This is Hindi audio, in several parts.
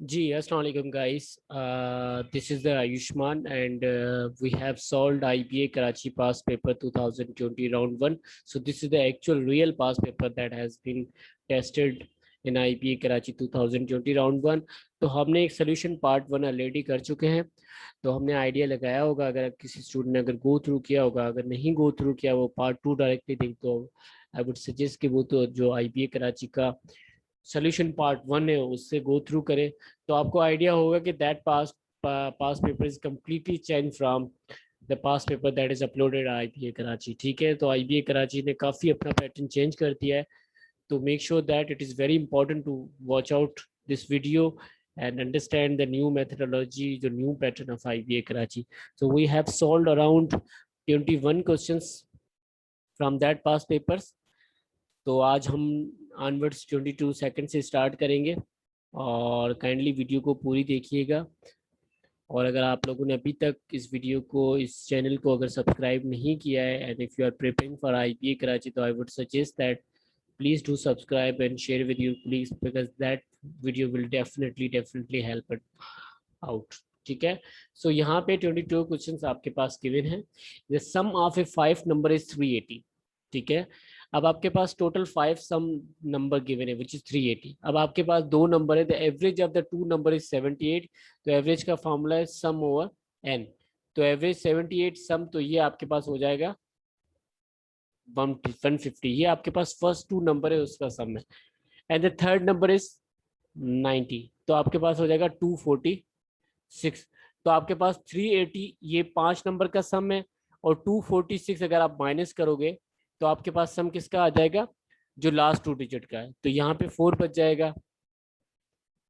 जी अस्सलाम वालेकुम guys, this is the Ayushman and we have solved IBA Karachi past paper 2020 round one. So this is the actual real pass paper that has been tested in IBA Karachi 2020 round one. तो हमने एक सोल्यूशन पार्ट वन ऑलरेडी कर चुके हैं. तो हमने आइडिया लगाया होगा, अगर किसी स्टूडेंट ने अगर गो थ्रू किया होगा, अगर नहीं गो थ्रू किया वो पार्ट टू डायरेक्टली देख, तो आई वुड सजेस्ट कि वो तो जो IBA कराची का सोल्यूशन पार्ट वन है उससे गो थ्रू करें. तो आपको आइडिया होगा कि that pass paper is completely change from the pass paper that is uploaded IBA Karachi. ठीक है, तो IBA कराची ने काफ़ी अपना पैटर्न चेंज कर दिया है. तो make sure that it is very important to watch out this video and understand the new methodology, the new pattern of IBA Karachi. So we have solved around 21 questions from that past papers. तो आज हम ऑनवर्ड्स 22 सेकंड से स्टार्ट करेंगे और काइंडली वीडियो को पूरी देखिएगा. और अगर आप लोगों ने अभी तक इस वीडियो को, इस चैनल को अगर सब्सक्राइब नहीं किया है and if you are preparing for IBA Karachi, तो I would suggest that please do subscribe and share with your colleagues because that video will definitely help it out. ठीक है, सो यहाँ पे 22 क्वेश्चंस आपके पास गिवन है. The sum of a 5 number is 380. ठीक है, अब आपके पास टोटल 5 सम नंबर गिवन है विच इज 380. अब आपके पास दो नंबर है, the average of the two number is 78. तो एवरेज का फॉर्मूला है सम ओवर n. तो एवरेज 78 सम, तो ये आपके पास हो जाएगा 150. ये आपके पास फर्स्ट टू नंबर है उसका सम है. And the third number is 90. तो आपके पास हो जाएगा 246. तो आपके पास 380 ये 5 नंबर का सम है, और 246 अगर आप माइनस करोगे तो आपके पास सम किसका आ जाएगा, जो लास्ट टू डिजिट का है. तो यहाँ पे 4 बच जाएगा.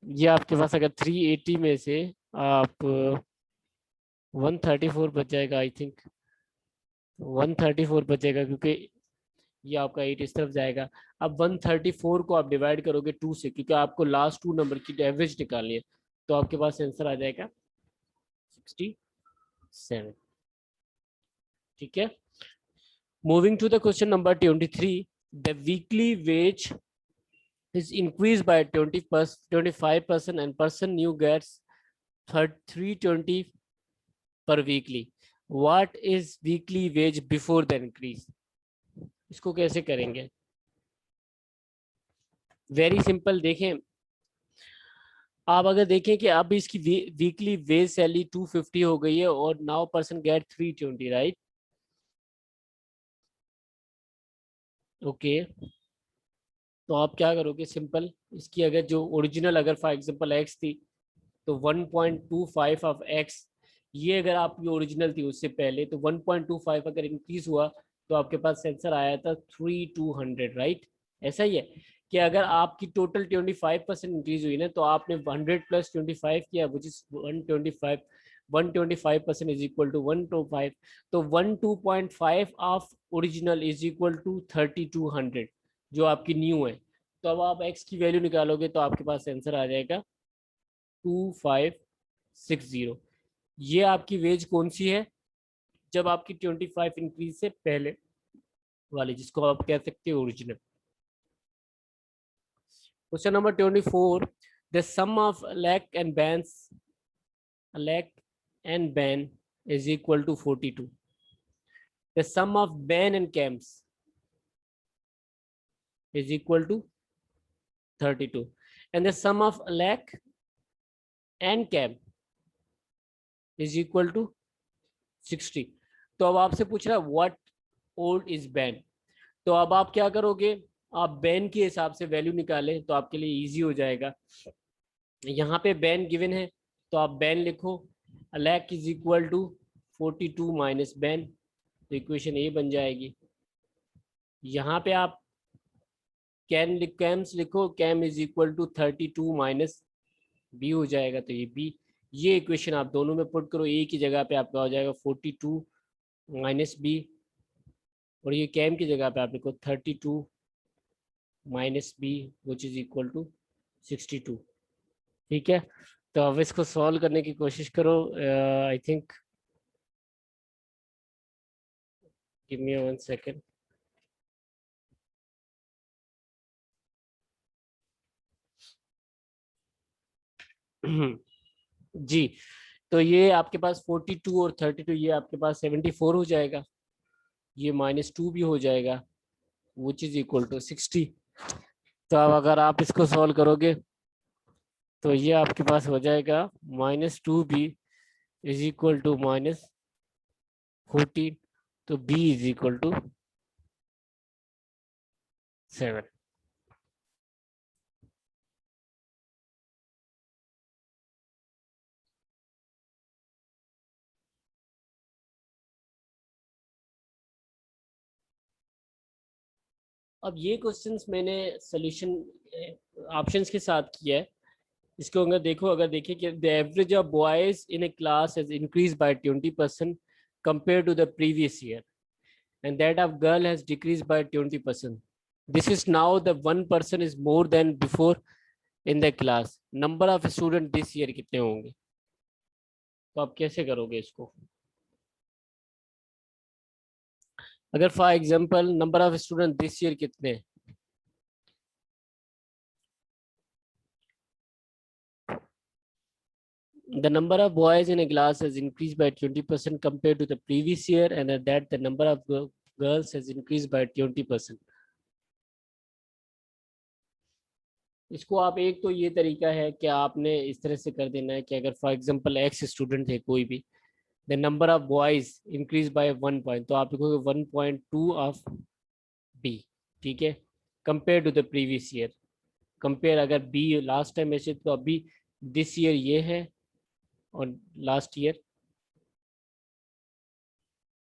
ये आपके पास अगर 380 में से आप 134 बच जाएगा, आई थिंक 134 बचेगा, क्योंकि ये आपका 8 इस तरफ जाएगा. अब 134 को आप डिवाइड करोगे 2 से, क्योंकि आपको लास्ट टू नंबर की एवरेज निकालनी है. तो आपके पास आंसर आ जाएगा 67. ठीक है, moving to the question number 23. The weekly wage is increased by 25% and person new gets 320 per weekly. What is weekly wage before the increase? इसको कैसे करेंगे? Very simple. देखें, आप अगर देखें कि अब इसकी वीकली वेज सैलरी 250 हो गई है और now person get 320, right? Okay, तो आप क्या करोगे? सिंपल, इसकी अगर जो ओरिजिनल अगर फॉर एग्जांपल एक्स थी, तो 1.25 ऑफ एक्स, ये अगर आपकी ओरिजिनल थी उससे पहले, तो 1.25 अगर इंक्रीज हुआ तो आपके पास आंसर आया था 3200, राइट? ऐसा ही है कि अगर आपकी टोटल 25% इंक्रीज हुई ना, तो आपने 100 प्लस 25 किया which is 125. 125% is equal to 125. तो 12.5 of original is equal to 3200 जो आपकी न्यू है. तो अब आप एक्स की वैल्यू निकालोगे तो आपके पास आंसर आ जाएगा 2560. ये आपकी वेज कौन सी है? जब आपकी 25 इंक्रीज से पहले वाली, जिसको आप कह सकते हो original. Question number 24. The sum of lakh and ban is equal to 42. The sum of ban and cams is equal to 32. And the sum of lakh and cam is equal to 60. तो अब आपसे पूछ रहा है व्हाट ओल्ड इज बैन. तो अब आप क्या करोगे? आप बैन के हिसाब से वैल्यू निकालें तो आपके लिए इजी हो जाएगा. यहाँ पे बैन गिवन है तो आप बैन लिखो. Lack is equal to 42 minus Ben, तो इक्वेशन ए बन जाएगी. यहाँ पे आप कैम्स लिखो. Cam is equal to 32 minus B हो जाएगा, तो ये बी. ये इक्वेशन आप दोनों में पुट करो. ए की जगह पे आपका हो जाएगा 42 माइनस बी, और ये कैम की जगह पे आप लिखो 32 minus B which is equal to 62. ठीक है, तो अब इसको सॉल्व करने की कोशिश करो. I think, give me 1 second. जी, तो ये आपके पास 42 और 32, ये आपके पास 74 हो जाएगा, ये -2 भी हो जाएगा, विच इज इक्वल टू 60। तो अब अगर आप इसको सॉल्व करोगे तो ये आपके पास हो जाएगा -2b इज इक्वल टू -14, तो b इज इक्वल टू 7। अब ये क्वेश्चंस मैंने सोल्यूशन ऑप्शंस के साथ किया है। इसको अगर देखो, अगर देखिए कि the average of boys in a class has increase by 20% compare to the previous year and that of girl has decreased by 20%. This is now the 1% is more than before in the class. Number of student this year कितने होंगे? तो आप कैसे करोगे इसको? अगर for example number of student this year कितने हैं? The number of boys in a class has increased by 20% compared to the previous year, and at that the number of girls has increased by 20%. इसको आप, एक तो ये तरीका है कि आपने इस तरह से कर देना है कि अगर फॉर एग्जांपल एक्स स्टूडेंट है कोई भी, the number of boys increase by 1 point, तो आप लिखोगे 1.2 ऑफ बी, ठीक है, compare to the previous year. Compare अगर बी लास्ट टाइम ऐसे, तो अभी दिस ईयर ये है और लास्ट ईयर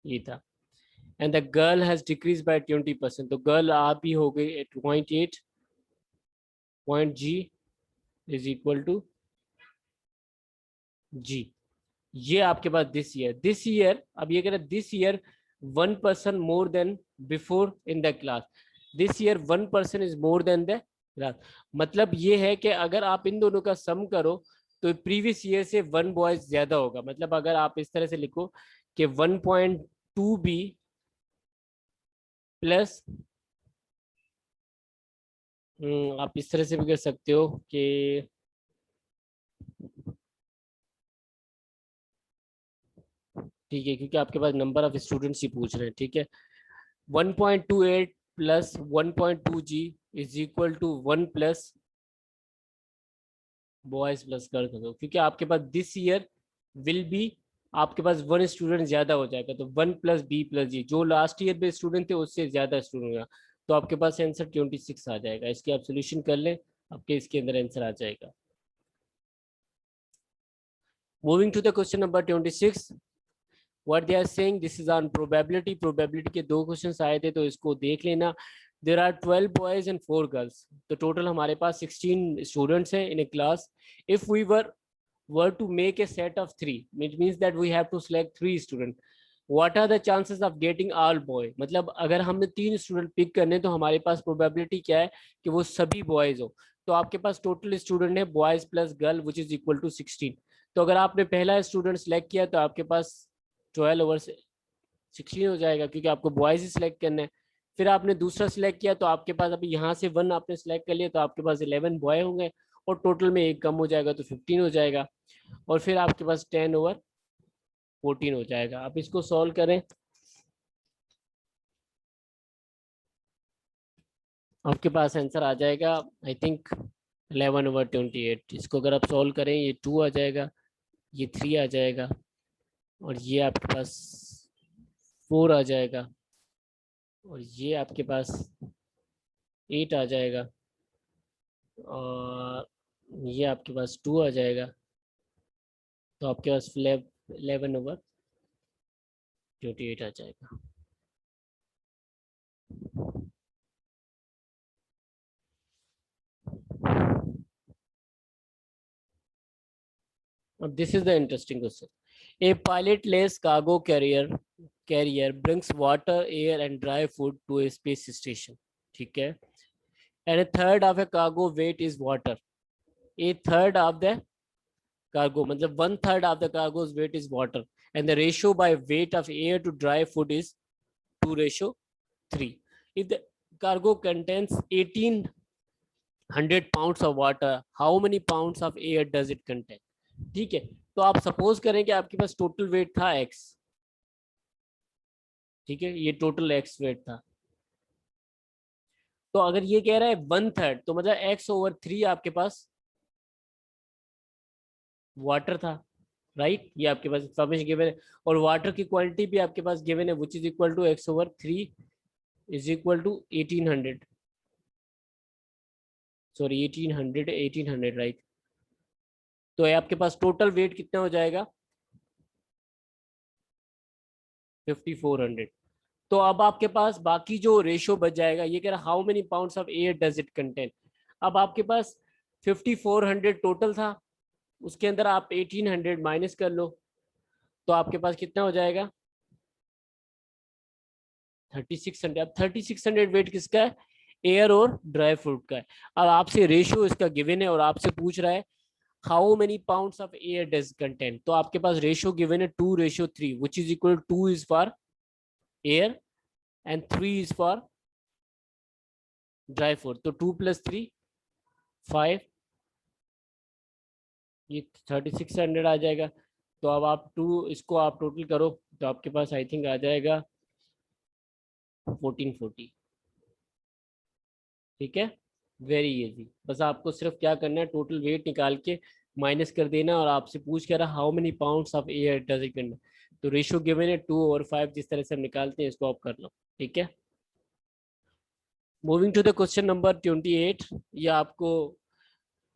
ये था। And the girl has decrease by 20%, तो गर्ल आप ही हो गई 0.8 point G is equal to G. ये आपके पास दिस ईयर अब ये कह रहे this year 1% more than before in the class, this year 1% is more than the class. मतलब ये है कि अगर आप इन दोनों का सम करो तो प्रीवियस ईयर से 1 बॉयज ज्यादा होगा। मतलब अगर आप इस तरह से लिखो कि 1.2 बी प्लस, आप इस तरह से भी कर सकते हो कि ठीक है, क्योंकि आपके पास नंबर ऑफ स्टूडेंट्स ही पूछ रहे हैं, ठीक है। 1.28 plus 1.2 G is equal to 1 plus boys plus girl कर दो, क्योंकि आपके पास दिस ईयर विल बी आपके पास 1 स्टूडेंट ज्यादा हो जाएगा, तो 1 प्लस बी प्लस जी, जो लास्ट ईयर में स्टूडेंट थे उससे ज्यादा स्टूडेंट होगा, तो आपके पास आंसर 26 आ जाएगा। इसके आप सोल्यूशन कर लें, आपके इसके अंदर आंसर आ जाएगा। Moving to the question number 26, what they are saying, this is on probability के दो क्वेश्चन आए थे, तो इसको देख लेना। there are 12 boys and 4 girls, तो टोटल हमारे पास 16 स्टूडेंट्स हैं in a class. if we were to make a set of 3, which means that we have to select 3 students, what are the chances of getting all boy? मतलब अगर हमने 3 स्टूडेंट पिक करने तो हमारे पास प्रोबेबिलिटी क्या है कि वो सभी बॉयज हो। तो आपके पास टोटल स्टूडेंट है boys plus girl which is equal to 16। तो अगर आपने पहला स्टूडेंट सेलेक्ट किया तो आपके पास 12 ओवर 16 हो जाएगा, क्योंकि आपको बॉयज ही सिलेक्ट करना है। फिर आपने दूसरा सिलेक्ट किया तो आपके पास अभी यहाँ से 1 आपने सिलेक्ट कर लिया, तो आपके पास 11 बॉय होंगे और टोटल में एक कम हो जाएगा तो 15 हो जाएगा, और फिर आपके पास 10 ओवर 14 हो जाएगा। आप इसको सॉल्व करें, आपके पास आंसर आ जाएगा आई थिंक 11 ओवर 28। इसको अगर आप सॉल्व करें, ये 2 आ जाएगा, ये 3 आ जाएगा, और ये आपके पास 4 आ जाएगा, और ये आपके पास 8 आ जाएगा, और ये आपके पास 2 आ जाएगा, तो आपके पास 11 ओवर 28 आ जाएगा। This is the interesting question. A pilotless cargo carrier brings water, air, and dry food to a space station. ठीक है, and a third of a cargo weight is water. A third of the cargo, मतलब 1/3 of the cargo's weight is water, and the ratio by weight of air to dry food is 2:3. If the cargo contains 18 100 pounds of water, how many pounds of air does it contain? ठीक है, तो आप सपोज करें कि आपके पास टोटल वेट था x, ठीक है, ये टोटल x वेट था। तो अगर ये कह रहा है 1/3, तो मतलब x/3 आपके पास वाटर था, राइट? ये आपके पास इंफॉर्मेशन गिवन है, और वाटर की क्वांटिटी भी आपके पास गिवन है, which is equal to x/3 is equal to 1800, sorry 1800 right. तो आपके पास टोटल वेट कितना हो जाएगा? 5400। तो अब आपके पास बाकी जो रेशियो बच जाएगा, ये कह रहा how many pounds of air does it contain. अब आपके पास 5400 टोटल था, उसके अंदर आप 1800 माइनस कर लो, तो आपके पास कितना हो जाएगा? 3600। अब 3600 वेट किसका है? एयर और ड्राई फ्रूट का है। अब आपसे रेशियो इसका गिवन है और आपसे पूछ रहा है how many pounds of air does contain. तो आपके पास रेशियो गिवन है 2:3, विच is equal 2 is for air and 3 is for dry fruit. तो 2 + 3 5, ये 3600 आ जाएगा। तो अब आप इसको आप टोटल करो, तो आपके पास आई थिंक आ जाएगा 1440। ठीक है, वेरी इजी। बस आपको सिर्फ क्या करना है, टोटल वेट निकाल के माइनस कर देना, और आपसे पूछ कर रहा how many pounds of air does it contain. तो रेशियो गिवन है 2/5, जिस तरह से हम निकालते हैं इसको आप कर लो। ठीक है, moving to the question number 28। ये आपको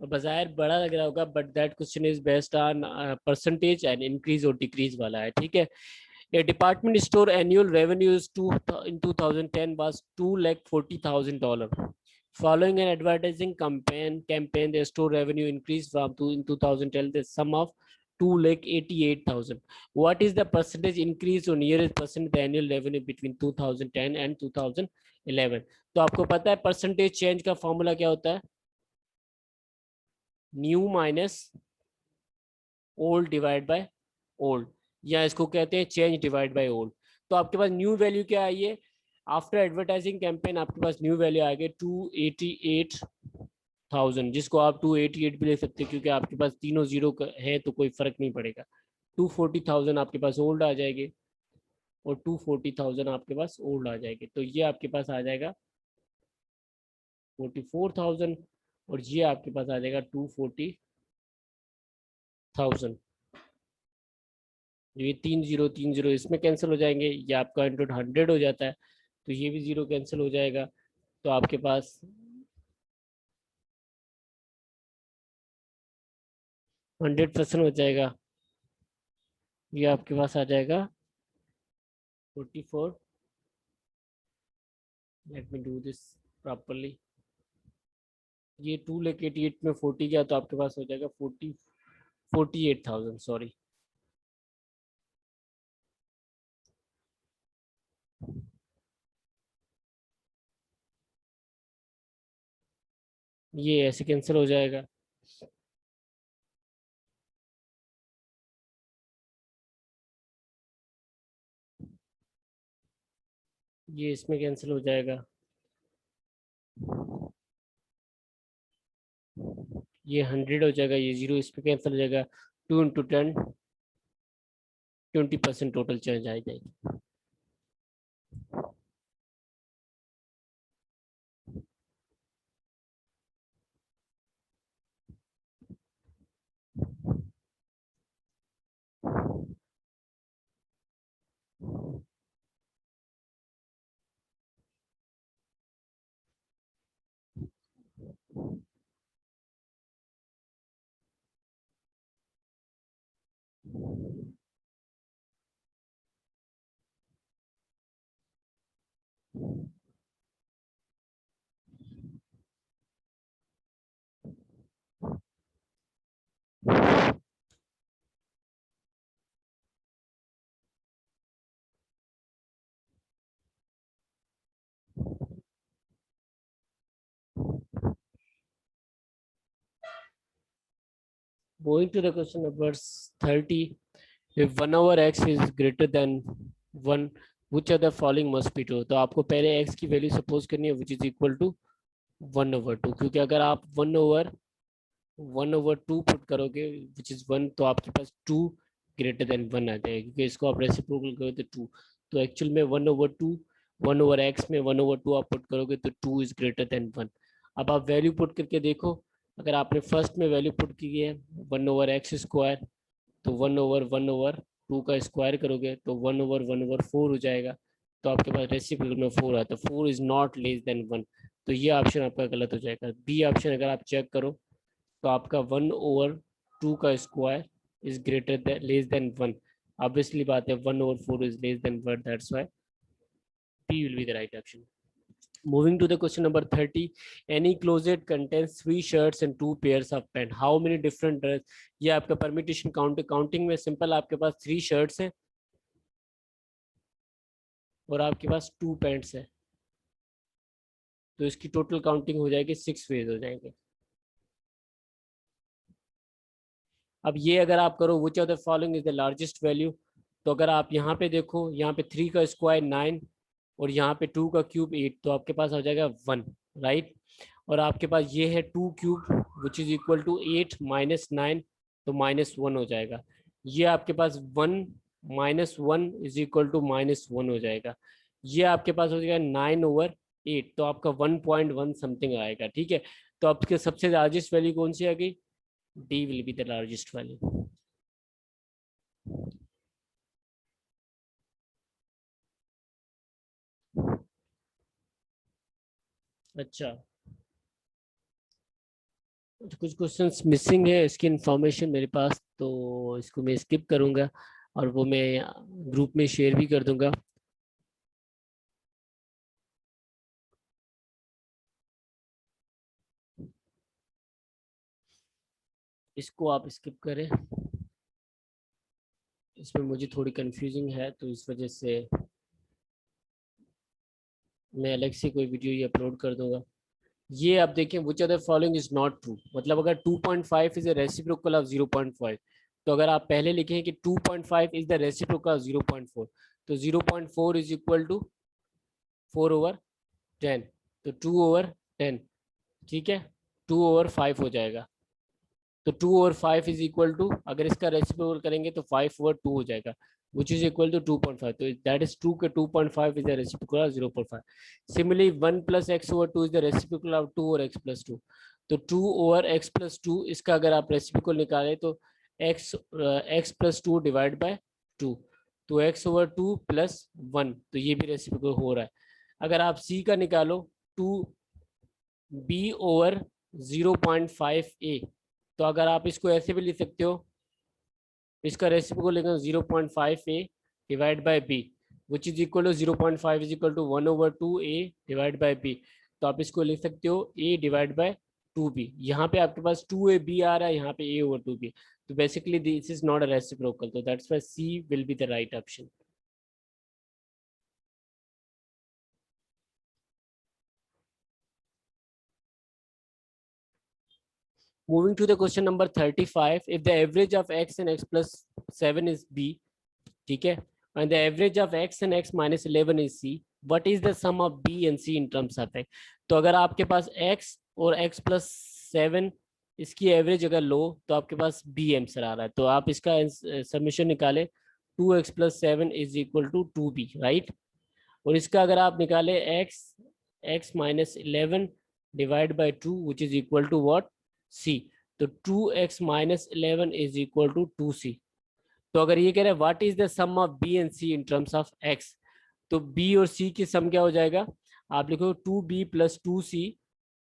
बाजार बड़ा लग रहा होगा, but that question is based on percentage and increase और डिक्रीज वाला है। ठीक है, a department store annual revenues in 2010 was $240,000. Following an advertising campaign, the store revenue increased from in 2010 the sum of 288,000. What is the percentage increase or nearest percent the annual revenue between 2010 and 2011? तो आपको पता है परसेंटेज चेंज का फॉर्मूला क्या होता है? New minus old divide by old, या इसको कहते हैं चेंज डिवाइड बाय ओल्ड। तो आपके पास न्यू वैल्यू क्या आई है? आफ्टर एडवर्टाइजिंग कैंपेन आपके पास न्यू वैल्यू आ गई 288,000, जिसको आप 288 भी ले सकते हैं, क्योंकि आपके पास तीनों जीरो है तो कोई फर्क नहीं पड़ेगा। 240,000 आपके पास ओल्ड आ जाएगी, और 240,000 आपके पास ओल्ड आ जाएगी। तो ये आपके पास आ जाएगा 44,000, और ये आपके पास आ जाएगा 240,000। ये 3 0 इसमें कैंसिल हो जाएंगे, ये आपका इंटू 100 हो जाता है, तो ये भी जीरो कैंसिल हो जाएगा। तो आपके पास 100% हो जाएगा, ये आपके पास आ जाएगा 44। Let me do this properly. ये 288 में 40 गया, तो आपके पास हो जाएगा 48,000, सॉरी। ये ऐसे कैंसिल हो जाएगा, ये इसमें कैंसिल हो जाएगा, ये 100 हो जाएगा, ये जीरो इसमें कैंसिल हो जाएगा। 2 × 10 20% टोटल चेंज आ जाएगी। Going to the question number 30. If 1 over x is greater than 1, which of the following must be true? तो आपको पहले x की वैल्यू सपोज करनी है, which is equal to 1/2, क्योंकि अगर आप 1/2 पुट करोगे विच इज 1, तो आपके पास 2 ग्रेटर देन 1 आ जाएगा, क्योंकि इसको आप रेसिप्रोकल करोगे तो 2। तो एक्चुअल में 1/2, 1/x में 1/2 आप पुट करोगे तो 2 इज ग्रेटर देन 1। अब आप वैल्यू पुट करके देखो, अगर आपने फर्स्ट में वैल्यू पुट की है 1/x², तो 1/1/2 का स्क्वायर करोगे तो 1/1/4 हो जाएगा। तो आपके पास रेसिप्रोकल में 4 आता है, 4 इज नॉट लेस देन 1। तो ये ऑप्शन आपका गलत हो जाएगा। बी ऑप्शन अगर आप चेक करो तो आपका 1/2 का square is greater than less than 1। Obviously बात है 1/4 is less than 1, that's why B will be the right option. Moving to the question number 30, any closet contains 3 shirts and 2 pairs of pants. How many different dress? ये आपका परमिटेशन काउंटिंग में सिंपल, आपके पास 3 शर्ट्स हैं और आपके पास 2 पैंट्स है, तो इसकी टोटल काउंटिंग हो जाएगी 6 वेज हो जाएंगे। अब ये अगर आप करो which of the following is the largest value, तो अगर आप यहाँ पे देखो, यहाँ पे 3 का स्क्वायर 9 और यहाँ पे 2 का क्यूब 8, तो आपके पास हो जाएगा 1, राइट। और आपके पास ये है 2 cube which is equal to 8 minus 9, तो -1 हो जाएगा। ये आपके पास 1 -1 इज इक्वल टू -1 हो जाएगा। ये आपके पास हो जाएगा 9/8, तो आपका 1.1 समथिंग आएगा, ठीक है। तो आपके सबसे लार्जेस्ट वैल्यू कौन सी आ गई? D will be the largest value. अच्छा, तो कुछ क्वेश्चंस मिसिंग है, इसकी इंफॉर्मेशन मेरे पास, तो इसको मैं स्किप करूंगा और वो मैं ग्रुप में शेयर भी कर दूंगा। इसको आप स्किप करें, इसमें मुझे थोड़ी कंफ्यूजिंग है, तो इस वजह से मैं अलग से कोई वीडियो ही अपलोड कर दूंगा। ये आप देखें which are the following is not true, मतलब अगर 2.5 इज अ रेसिप्रोकल ऑफ 0.5, तो अगर आप पहले लिखें कि 2.5 इज द रेसिप्रोकल ऑफ 0.4, तो 0.4 इज इक्वल टू 4/10, तो 2/10, ठीक है, 2/5 हो जाएगा। तो 2/5 इज इक्वल टू, अगर इसका रेसिप्रोकल करेंगे तो 5/2 हो जाएगा, which is equal to 2.5, तो that is 2 के 2.5 is the reciprocal of 0.5. Similarly 1 plus x/2 is the reciprocal of 2 और x+2, तो 2/x+2 इसका अगर आप रेसिप्रोकल निकालें तो x+2 डिवाइड बाय 2, तो x/2 + 1, तो ये भी रेसिप्रोकल हो रहा है। अगर आप c का निकालो 2b/0.5a, तो अगर आप इसको ऐसे भी लिख सकते हो, इसका रेसिप्रोकल लेंगे 0.5a divide by b, which is equal to 0.5 is equal to 1/2a divide by b, तो आप इसको लिख सकते हो a डिवाइड बाय 2b। यहाँ पे आपके पास 2ab आ रहा है, यहाँ पे a/2b, तो basically this is not a reciprocal, तो that's why c will be the right option. Moving to the question number 35, if the average of x and x plus 7 is b, ठीक है, and the average of x and x minus 11 is c, what is the sum of b and c in terms of x? तो अगर आपके पास x और x plus 7 इसकी एवरेज अगर लो, तो आपके पास b आंसर आ रहा है, तो आप इसका समीशन निकाले 2x plus 7 is equal to 2b, right. और इसका अगर आप निकाले x minus 11 divide by 2 which is equal to what? c, तो 2x minus 11 is equal to 2c। तो अगर ये कह रहे हैं what is the sum of B and C in terms of X, तो बी और सी की सम क्या हो जाएगा? आप लिखो 2b + 2c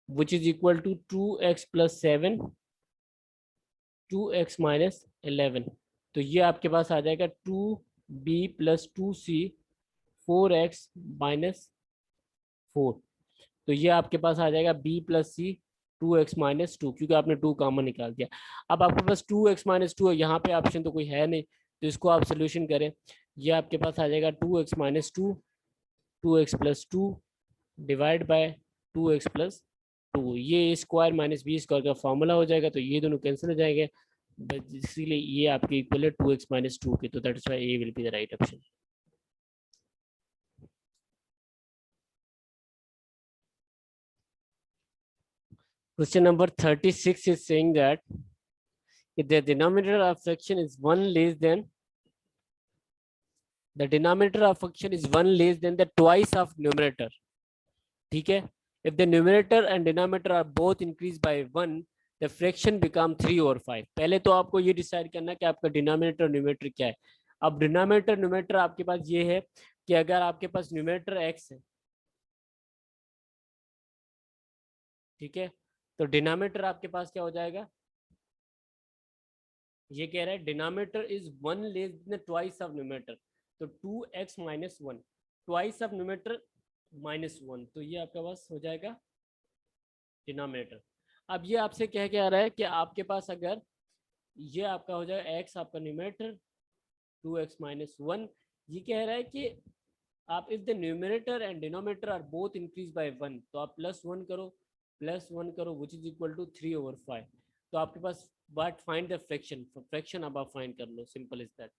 which is equal to 2x + 7 2x minus 11, तो ये आपके पास आ जाएगा 2b + 2c 4x minus 4, तो ये आपके पास आ जाएगा b + c 2x minus 2, क्योंकि आपने 2 कॉमन निकाल दिया। अब आपके पास 2x minus 2 है, यहाँ पे ऑप्शन तो कोई है नहीं, तो इसको आप सोल्यूशन करें, ये आपके पास आ जाएगा 2x minus 2 2x + 2 divide by 2x + 2, ये स्क्वायर माइनस बी स्क्वायर का फॉर्मूला हो जाएगा, तो ये दोनों कैंसिल हो जाएंगे, इसीलिए ये आपके इक्वल है 2x minus 2 के, तो that's why A will be the right option. Question number 36 is saying that if the denominator of fraction is 1 less than the denominator of function is 1 less than the twice of numerator. ठीक है, if the numerator and denominator are both increased by 1 the fraction become 3 or 5. पहले तो आपको ये डिसाइड करना कि आपका डिनोमिनेटर और न्यूमरेटर क्या है. अब डिनोमिनेटर न्यूमरेटर आपके पास ये है कि अगर आपके पास न्यूमरेटर x है, ठीक है, तो डिनोमिनेटर आपके पास क्या हो जाएगा, ये कह रहा है denominator is 1 less than twice of numerator, तो 2x minus 1 twice of numerator minus 1, तो ये आपके पास हो जाएगा डिनोमिनेटर. अब ये आपसे कह के आ रहा है कि आपके पास अगर ये आपका हो जाएगा x आपका न्यूमरेटर 2x माइनस 1, ये कह रहा है कि आप if the numerator and denominator are both increase by 1 तो आप प्लस वन करो विच इज इक्वल टू 3/5. तो आपके पास but find the fraction, fraction अब आप फाइंड कर लो, सिंपल इज दैट.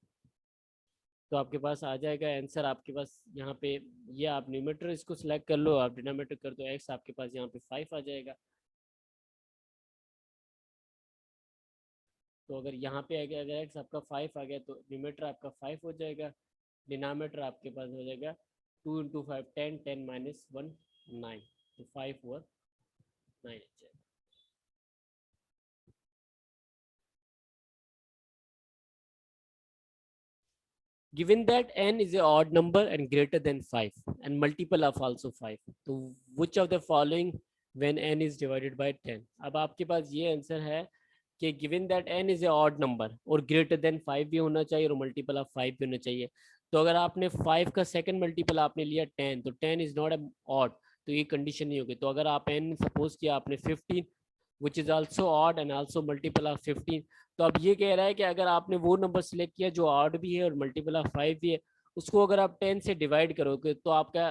तो आपके पास आ जाएगा आंसर आपके पास यहाँ पे, ये आप न्यूमरेटर इसको सिलेक्ट कर लो, आप डिनोमिनेटर कर दो x, आपके पास यहाँ पे 5 आ जाएगा. तो अगर यहाँ पे अगर x आपका 5 आ गया तो न्यूमरेटर आपका 5 हो जाएगा, डिनोमिनेटर आपके पास हो जाएगा 2 इंटू 5 10, 10 माइनस 1 9, तो 5 और 9 आ जाएगा. Given that n is a odd number and greater than 5 and multiple of also 5, तो which of the following when n is divided by 10. अब आपके पास ये आंसर है कि given that n is a odd number और greater than 5 भी होना चाहिए और multiple of 5 भी होना चाहिए. तो अगर आपने 5 का सेकंड मल्टीपल आपने लिया 10, तो 10 इज नॉट ऑड, तो ये कंडीशन नहीं होगी. तो अगर आप n सपोज किया आपने 15 which is also odd and also multiple of 15, तो अब ये कह रहा है कि अगर आपने वो नंबर सिलेक्ट किया जो ऑड भी है और मल्टीपल ऑफ 5 भी है, उसको अगर आप 10 से डिवाइड करोगे तो आपका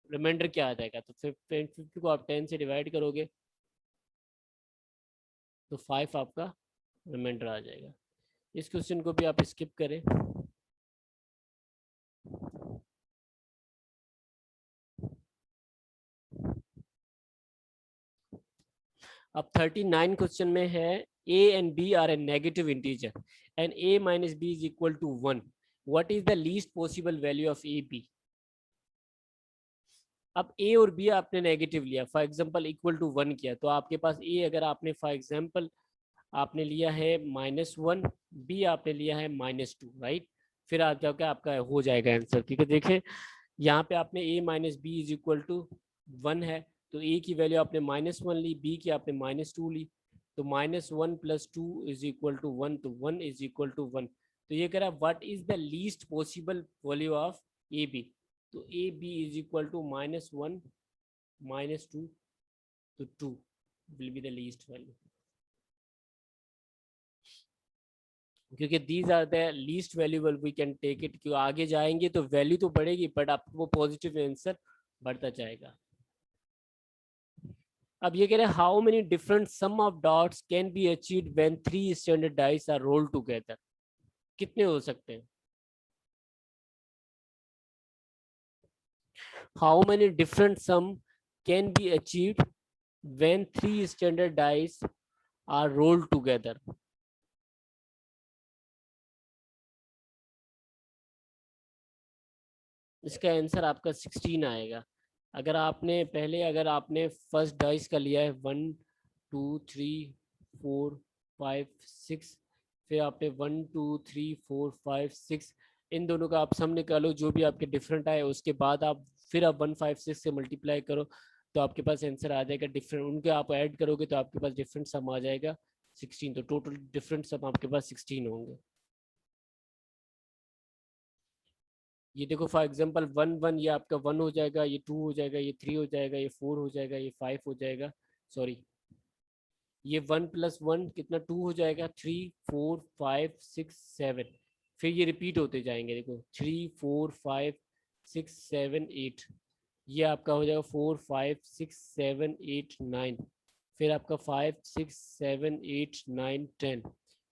रिमाइंडर क्या आ जाएगा. तो 50 को आप 10 से डिवाइड करोगे तो 5 आपका रिमाइंडर आ जाएगा. इस क्वेश्चन को भी आप स्किप करें. अब 39 क्वेश्चन में है a and b are a negative integer and a minus b is equal to 1. What is the least possible value of a b? अब a और b आपने नेगेटिव लिया, फॉर एग्जांपल इक्वल टू 1 किया, तो आपके पास a अगर आपने फॉर एग्जांपल आपने लिया है -1, b आपने लिया है -2, राइट. फिर आप क्या आपका हो जाएगा आंसर, क्योंकि देखें यहाँ पे आपने a minus B is equal to 1 है, तो a की वैल्यू आपने -1 ली, b की आपने -2 ली, तो -1 + 2 इज इक्वल टू 1, तो 1 इज इक्वल टू 1. तो ये कह रहा है what is the least possible value of A B, तो A B is equal to -1 -2, तो 2 will be the least value, क्योंकि these are the least valuable we can take it. क्यों आगे जाएंगे तो वैल्यू तो बढ़ेगी बट आपको वो पॉजिटिव आंसर बढ़ता जाएगा. अब ये कह रहे हैं how many different sum of dots can be achieved when 3 standard dice are rolled together. कितने हो सकते हैं, how many different sum can be achieved when 3 standard dice are rolled together. इसका आंसर आपका 16 आएगा. अगर आपने पहले अगर आपने फर्स्ट डाइस का लिया है 1 2 3 4 5 6, फिर आपने 1 2 3 4 5 6, इन दोनों का आप सम निकालो जो भी आपके डिफरेंट आए, उसके बाद आप फिर आप 156 से मल्टीप्लाई करो तो आपके पास आंसर आ जाएगा डिफरेंट. उनके आप ऐड करोगे तो आपके पास डिफरेंट सम आ जाएगा 16, तो टोटल डिफरेंट सम आपके पास 16 होंगे. ये देखो फॉर एग्जांपल 1 1 ये आपका 1 हो जाएगा, ये 2 हो जाएगा, ये 3 हो जाएगा, ये 4 हो जाएगा, ये 5 हो जाएगा, सॉरी ये 1 + 1 कितना 2 हो जाएगा, 3 4 5 6 7, फिर ये रिपीट होते जाएंगे. देखो 3 4 5 6 7 8, ये आपका हो जाएगा 4 5 6 7 8 9, फिर आपका 5 6 7 8 9 10,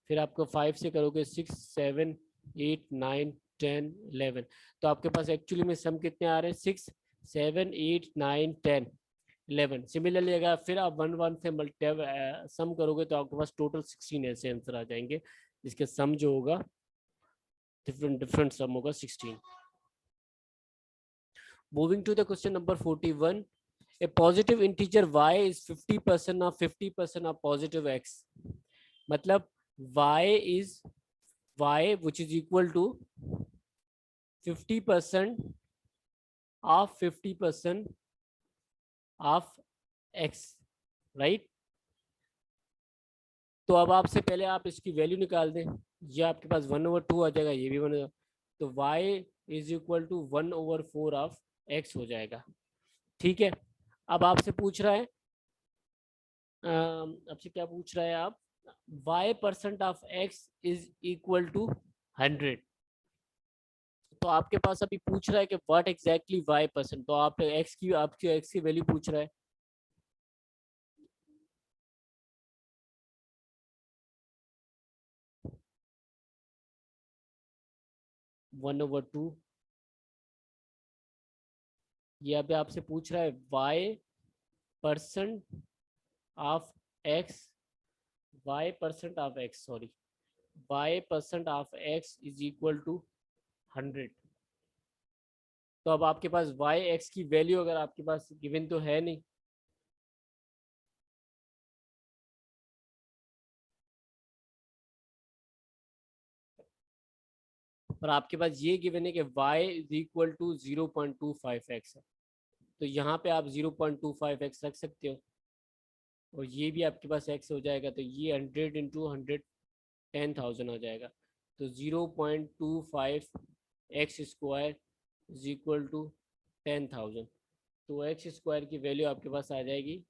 फिर आपका 5 से करोगे 6 7 8 9 10 11, तो आपके पास एक्चुअली में सम कितने आ रहे हैं 6 7 8 9 10. 11। सिमिलरली अगर फिर आप 1 से मल्टीप्लाई सम करोगे तो आपके पास टोटल 16 ऐसे आंसर आ जाएंगे, जिसके सम जो होगा डिफरेंट सम होगा 16। Moving to the question number 41, a positive integer y is 50% of 50% of positive x, मतलब y which is equal to 50% of 50% of x, right. तो अब आपसे पहले आप इसकी वैल्यू निकाल दें, ये आपके पास 1/2 आ जाएगा, ये भी 1, तो y is equal to 1/4 of x हो जाएगा। ठीक है, अब आपसे पूछ रहा है, आपसे क्या पूछ रहा है, आप y% of x is equal to 100। तो आपके पास अभी पूछ रहा है कि व्हाट एग्जैक्टली y%, तो आप आपकी x की वैल्यू पूछ रहा है। वन ओवर टू, ये अभी आपसे पूछ रहा है y% of x, y% of x, sorry, y% of x is equal to 100। तो अब आपके पास y(x) की वैल्यू अगर आपके पास गिवन तो है नहीं, और आपके पास ये गिवन है कि y is equal to 0.25x है, तो यहाँ पे आप 0.25x रख सकते हो, और ये भी आपके पास x हो जाएगा, तो ये 100 इंटू 100 10,000 हो जाएगा, तो 0.25x square is equal to 10,000, तो x स्क्वायर की वैल्यू आपके पास आ जाएगी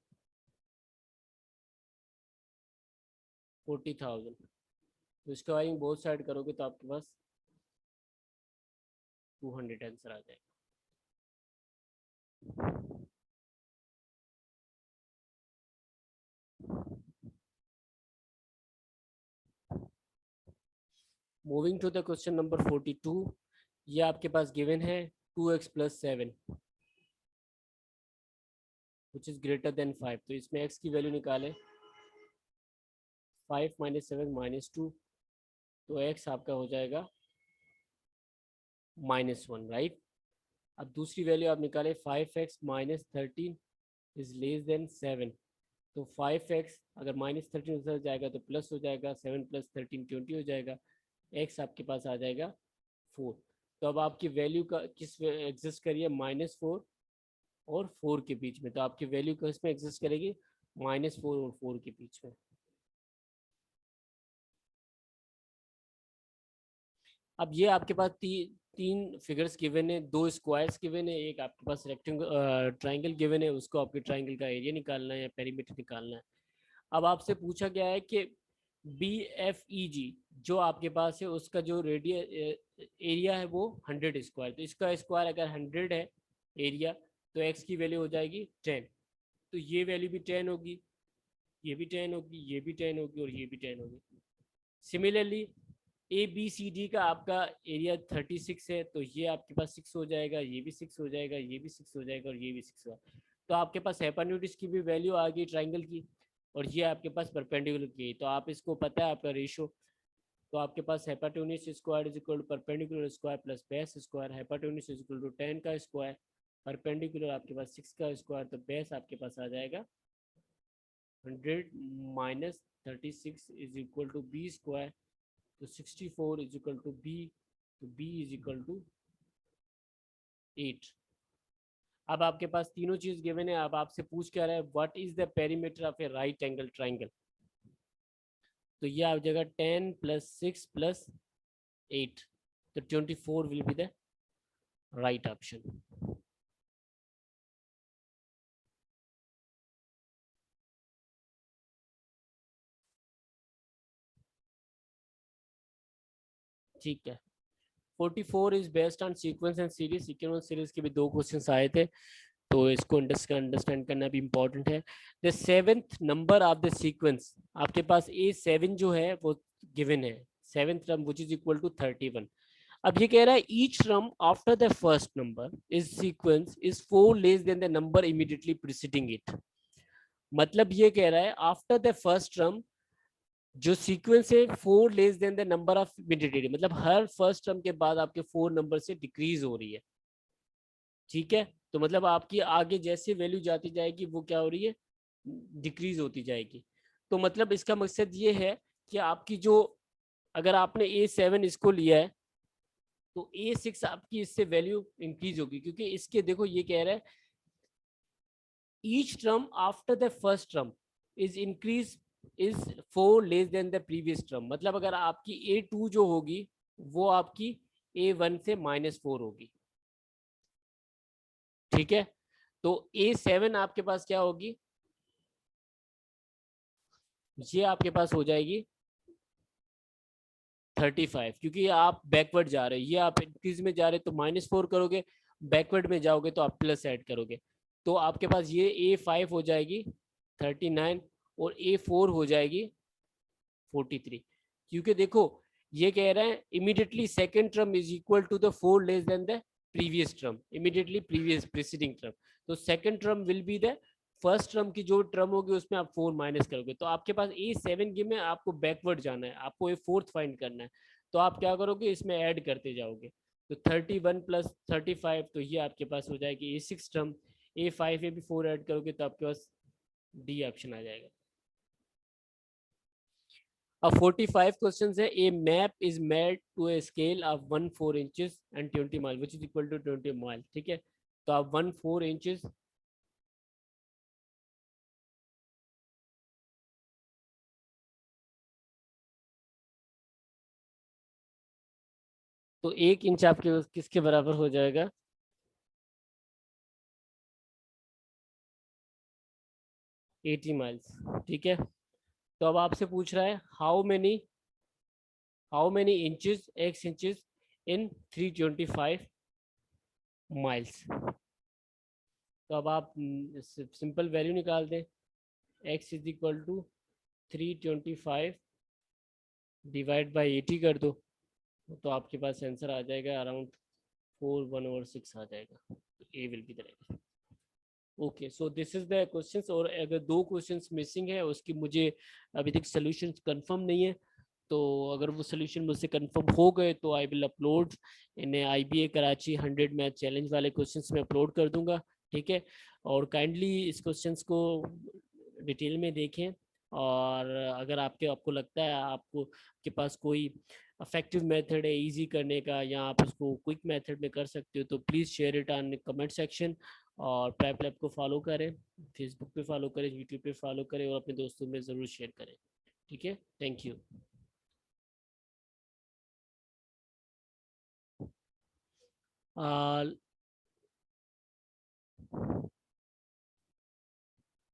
40,000। तो इसका वाइंग बोथ साइड करोगे तो आपके पास 200 आंसर आ जाएगा। Moving to the question number 42, ये आपके पास गिवन है 2x + 7 which is greater than 5, तो इसमें x की वैल्यू निकालें, 5 - 7 - 2, तो x आपका हो जाएगा -1, राइट। अब दूसरी वैल्यू आप निकालें, 5x - 13 इज लेस देन 7, तो 5x अगर -13 उधर जाएगा तो प्लस हो जाएगा, 7 + 13 20 हो जाएगा, x आपके पास आ जाएगा 4। तो अब आपकी वैल्यू का किस एग्जिस्ट करिए, -4 और 4 के बीच में, तो आपकी वैल्यू किस में एग्जिस्ट करेगी, -4 और 4 के बीच में। अब ये आपके पास तीन फिगर्स गिवन है, 2 स्क्वायर्स गिवन है, एक आपके पास रेक्टेंगल ट्राइंगल गिवन है, उसको आपके ट्राइंगल का एरिया निकालना है या पेरीमीटर निकालना है। अब आपसे पूछा गया है कि BFEG जो आपके पास है उसका जो एरिया है वो 100 स्क्वायर, तो इसका स्क्वायर अगर 100 है एरिया, तो x की वैल्यू हो जाएगी 10, तो ये वैल्यू भी 10 होगी, ये भी 10 होगी, ये भी 10 होगी और ये भी 10 होगी। सिमिलरली ABCD का आपका एरिया 36 है, तो ये आपके पास 6 हो जाएगा, ये भी 6 हो जाएगा, ये भी 6 हो जाएगा और ये भी 6 होगा। तो आपके पास हाइपोटेन्यूज की भी वैल्यू आ गई ट्राइंगल की, और ये आपके पास परपेंडिकुलर की, तो आप इसको पता है आपका रेशो, तो आपके पास hypotenuse square is equal to perpendicular square plus base square, hypotenuse is equal to 10 का स्क्वायर, परपेंडिकुलर आपके पास 6 का स्क्वायर, तो बेस आपके पास आ जाएगा 100 - 36 is equal to b square, तो 64 इज इक्वल टू b, तो b इज इक्वल टू 8। अब आपके पास तीनों चीज गिवन है, अब आपसे पूछ क्या रहा है, what is the perimeter of A right angle triangle, तो ये आ जाएगा 10 + 6 + 8, तो 24 will be the right option. ठीक है, 44 is based on sequence and series, sequence series के भी 2 क्वेश्चंस आए थे, तो इसको अंडरस्टैंड करना भी इम्पोर्टेंट है। The 7th number of the sequence, आपके पास A7 जो है वो गिवन है, 7th term which is equal to 31। अब ये कह रहा है each term after the first number is sequence is 4 less than the number immediately preceding it. मतलब ये कह रहा है आफ्टर द फर्स्ट टर्म जो सीक्वेंस है 4 less than the number of immediately, मतलब हर फर्स्ट टर्म के बाद आपके 4 नंबर से डिक्रीज हो रही है। ठीक है, तो मतलब आपकी आगे जैसे वैल्यू जाती जाएगी वो क्या हो रही है, डिक्रीज होती जाएगी। तो मतलब इसका मकसद ये है कि आपकी जो, अगर आपने A7 इसको लिया है तो A6 आपकी इससे वैल्यू इंक्रीज होगी, क्योंकि इसके देखो ये कह रहा है each term after the first term is increase is 4 less than the previous term. मतलब अगर आपकी A2 जो होगी वो आपकी A1 से -4 होगी। ठीक है, तो A7 आपके पास क्या होगी, ये आपके पास हो जाएगी 35, क्योंकि आप बैकवर्ड जा रहे हो, ये आप इंक्रीज में जा रहे हो तो -4 करोगे, बैकवर्ड में जाओगे तो आप प्लस ऐड करोगे। तो आपके पास ये A5 हो जाएगी 39 और A4 हो जाएगी 43। क्योंकि देखो ये कह रहे हैं immediately second term is equal to the 4 less than the previous term, immediately previous preceding term. तो second term will be the first term की जो टर्म होगी उसमें आप 4 माइनस करोगे। तो आपके पास A7 के में आपको बैकवर्ड जाना है, आपको A4 फाइंड करना है। तो आप क्या करोगे, इसमें ऐड करते जाओगे। तो 31 प्लस 35, तो ये आपके पास हो जाएगी A6 टर्म। A5 में भी 4 ऐड करोगे तो आपके पास D ऑप्शन आ जाएगा। अब 45 क्वेश्चंस है। A map is made to a scale of 1/4 inches and 20 mile which is equal to 20 mile. ठीक है, तो आप 1/4 इंचेस तो 1 इंच आपके किसके बराबर हो जाएगा, 80 माइल्स। ठीक है, तो अब आपसे पूछ रहा है how many inches X inches in 325 miles. तो अब आप सिंपल वैल्यू निकाल दें, X is equal to 325 divide by 80 कर दो, तो आपके पास आंसर आ जाएगा अराउंड 4/1/6 आ जाएगा। तो A will be the right. Okay, so this is the questions. और अगर 2 क्वेश्चंस मिसिंग है उसकी मुझे अभी तक सोल्यूशन कंफर्म नहीं है, तो अगर वो सोल्यूशन मुझसे कंफर्म हो गए तो I will upload in IBA Karachi 100 math challenge वाले क्वेश्चंस में अपलोड कर दूंगा। ठीक है, और काइंडली इस क्वेश्चंस को डिटेल में देखें, और अगर आपको लगता है आपको के पास कोई इफेक्टिव मेथड है इजी करने का, या आप उसको क्विक मेथड में कर सकते हो, तो please share it on comment section. और प्रेप लैब को फॉलो करें, फेसबुक पे फॉलो करें, यूट्यूब पे फॉलो करें, और अपने दोस्तों में ज़रूर शेयर करें। ठीक है, थैंक यू।